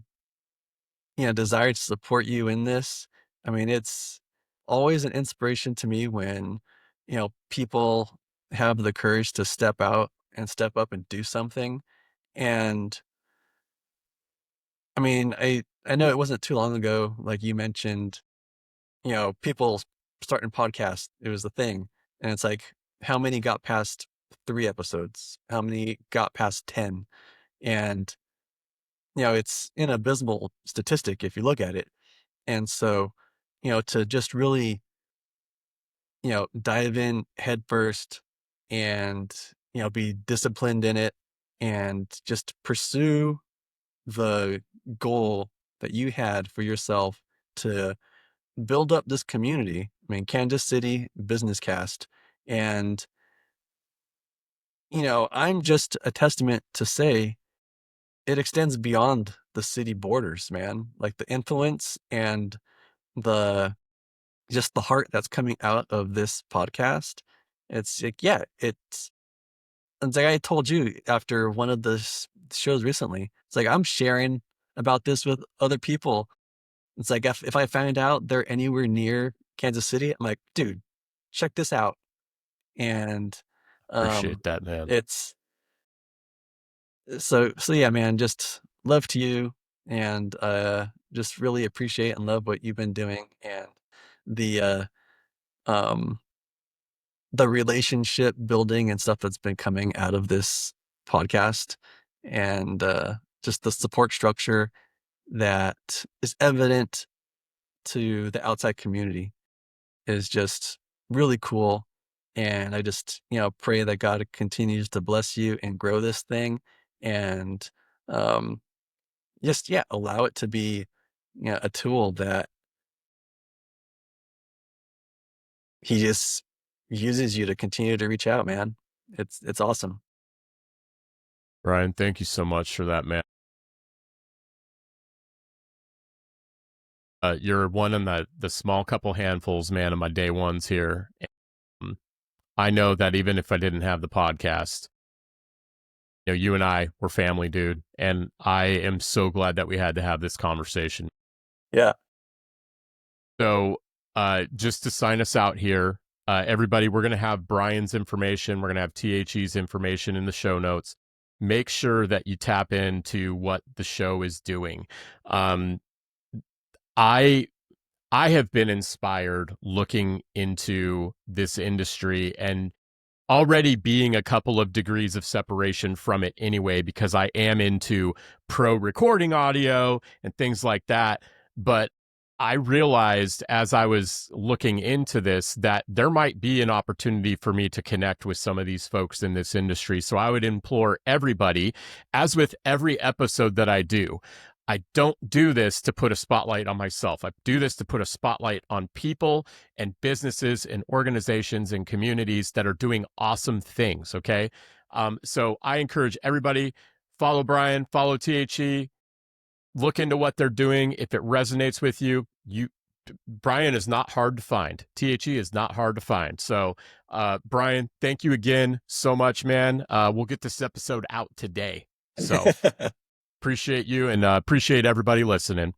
desired to support you in this. I mean, it's always an inspiration to me when, people have the courage to step out and step up and do something. And I mean, I know it wasn't too long ago, like you mentioned, people starting podcasts, it was the thing. And it's like, how many got past 3 episodes? How many got past 10? And, it's an abysmal statistic if you look at it. And so, to just really, dive in head first and, be disciplined in it and just pursue the goal that you had for yourself to build up this community. I mean, Kansas City Business Cast. And, I'm just a testament to say it extends beyond the city borders, man. Like the influence and the just the heart that's coming out of this podcast. It's like, yeah, it's like I told you after one of the shows recently, it's like I'm sharing about this with other people. It's like if I find out they're anywhere near Kansas City, I'm like, dude, check this out. And Appreciate that, man. it's so yeah, man, just love to you, and just really appreciate and love what you've been doing, and the um the relationship building and stuff that's been coming out of this podcast, and just the support structure that is evident to the outside community is just really cool. And I just, pray that God continues to bless you and grow this thing, and um, just, yeah, allow it to be, a tool that He just uses you to continue to reach out, man. It's awesome. Brian, thank you so much for that, man. You're one of the small couple handfuls, man, of my day ones here. Um, I know that even if I didn't have the podcast, you and I were family, dude. And I am so glad that we had to have this conversation. Yeah. So, just to sign us out here, everybody, we're going to have Brian's information. We're going to have T.H.E.'s information in the show notes. Make sure that you tap into what the show is doing. Um, I I have been inspired looking into this industry and already being a couple of degrees of separation from it anyway, because I am into pro recording audio and things like that. But I realized as I was looking into this that there might be an opportunity for me to connect with some of these folks in this industry. So I would implore everybody, as with every episode that I do, I don't do this to put a spotlight on myself. I do this to put a spotlight on people and businesses and organizations and communities that are doing awesome things. Okay. So I encourage everybody, follow Brian, follow THE, look into what they're doing. If it resonates with you, Brian is not hard to find. THE is not hard to find. So, Brian, thank you again so much, man. We'll get this episode out today. So appreciate you and appreciate everybody listening.